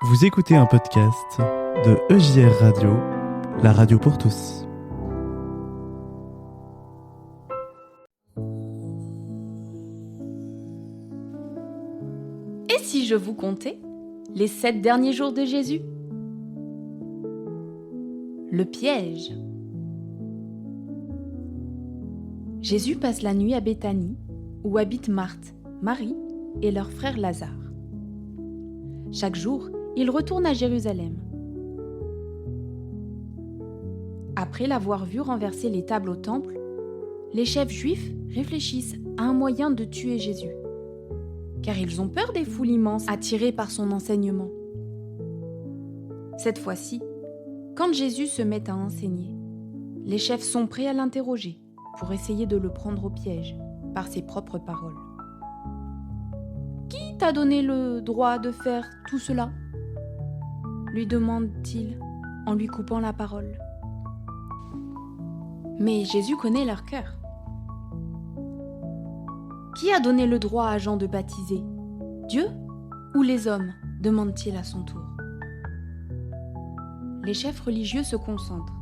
Vous écoutez un podcast de EJR Radio, la radio pour tous. Et si je vous contais les 7 derniers jours de Jésus? Le piège. Jésus passe la nuit à Béthanie, où habitent Marthe, Marie et leur frère Lazare. Chaque jour, il retourne à Jérusalem. Après l'avoir vu renverser les tables au temple, les chefs juifs réfléchissent à un moyen de tuer Jésus, car ils ont peur des foules immenses attirées par son enseignement. Cette fois-ci, quand Jésus se met à enseigner, les chefs sont prêts à l'interroger pour essayer de le prendre au piège par ses propres paroles. « Qui t'a donné le droit de faire tout cela ?» lui demande-t-il en lui coupant la parole. Mais Jésus connaît leur cœur. « Qui a donné le droit à Jean de baptiser ? Dieu ou les hommes ? demande-t-il à son tour. Les chefs religieux se concentrent.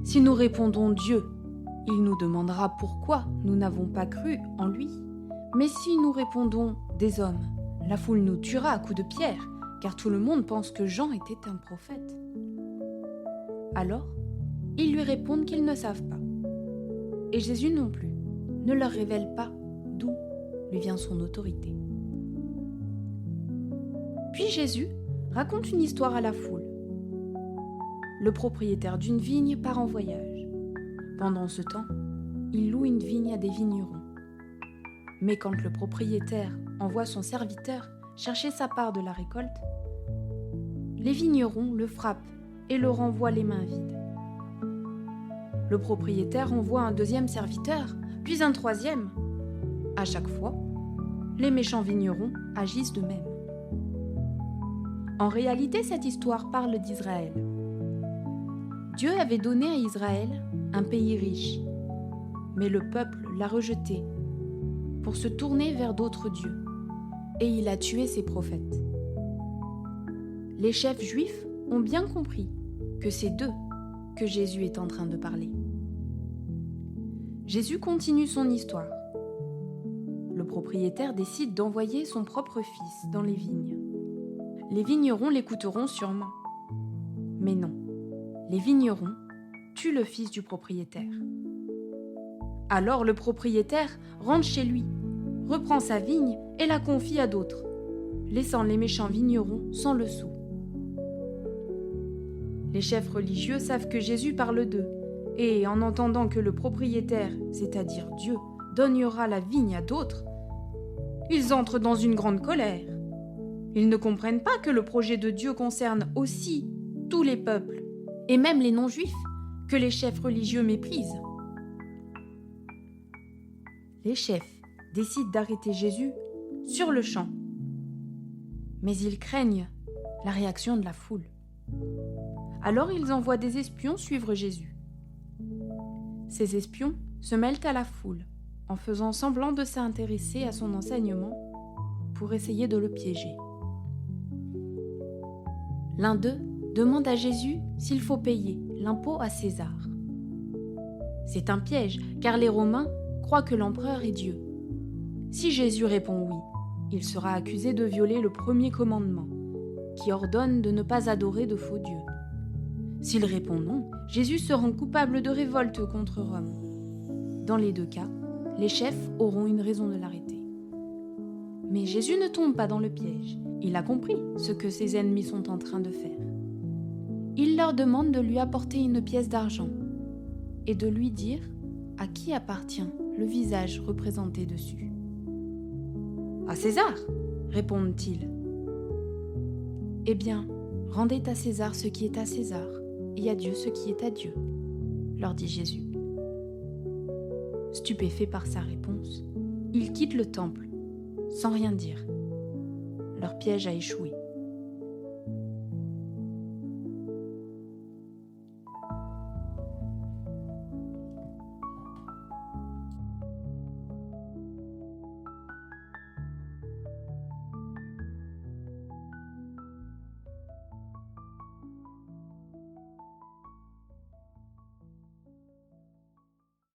Si nous répondons Dieu, il nous demandera pourquoi nous n'avons pas cru en lui. Mais si nous répondons des hommes, la foule nous tuera à coups de pierre, car tout le monde pense que Jean était un prophète. Alors, ils lui répondent qu'ils ne savent pas. Et Jésus non plus ne leur révèle pas d'où lui vient son autorité. Puis Jésus raconte une histoire à la foule. Le propriétaire d'une vigne part en voyage. Pendant ce temps, il loue une vigne à des vignerons. Mais quand le propriétaire envoie son serviteur chercher sa part de la récolte, les vignerons le frappent et le renvoient les mains vides. Le propriétaire envoie un deuxième serviteur, puis un troisième. À chaque fois, les méchants vignerons agissent de même. En réalité, cette histoire parle d'Israël. Dieu avait donné à Israël un pays riche, mais le peuple l'a rejeté pour se tourner vers d'autres dieux, et il a tué ses prophètes. Les chefs juifs ont bien compris que c'est d'eux que Jésus est en train de parler. Jésus continue son histoire. Le propriétaire décide d'envoyer son propre fils dans les vignes. Les vignerons l'écouteront sûrement. Mais non, les vignerons tuent le fils du propriétaire. Alors le propriétaire rentre chez lui, reprend sa vigne et la confie à d'autres, laissant les méchants vignerons sans le sou. Les chefs religieux savent que Jésus parle d'eux, et en entendant que le propriétaire, c'est-à-dire Dieu, donnera la vigne à d'autres, ils entrent dans une grande colère. Ils ne comprennent pas que le projet de Dieu concerne aussi tous les peuples, et même les non-juifs, que les chefs religieux méprisent. Les chefs décident d'arrêter Jésus sur le champ. Mais ils craignent la réaction de la foule. Alors ils envoient des espions suivre Jésus. Ces espions se mêlent à la foule en faisant semblant de s'intéresser à son enseignement pour essayer de le piéger. L'un d'eux demande à Jésus s'il faut payer l'impôt à César. C'est un piège, car les Romains croient que l'empereur est Dieu. Si Jésus répond oui, il sera accusé de violer le premier commandement, qui ordonne de ne pas adorer de faux dieux. S'il répond non, Jésus se rend coupable de révolte contre Rome. Dans les deux cas, les chefs auront une raison de l'arrêter. Mais Jésus ne tombe pas dans le piège. Il a compris ce que ses ennemis sont en train de faire. Il leur demande de lui apporter une pièce d'argent et de lui dire à qui appartient le visage représenté dessus. « À César !» répondent-ils. « Eh bien, rendez à César ce qui est à César, et à Dieu ce qui est à Dieu, » leur dit Jésus. Stupéfaits par sa réponse, ils quittent le temple, sans rien dire. Leur piège a échoué.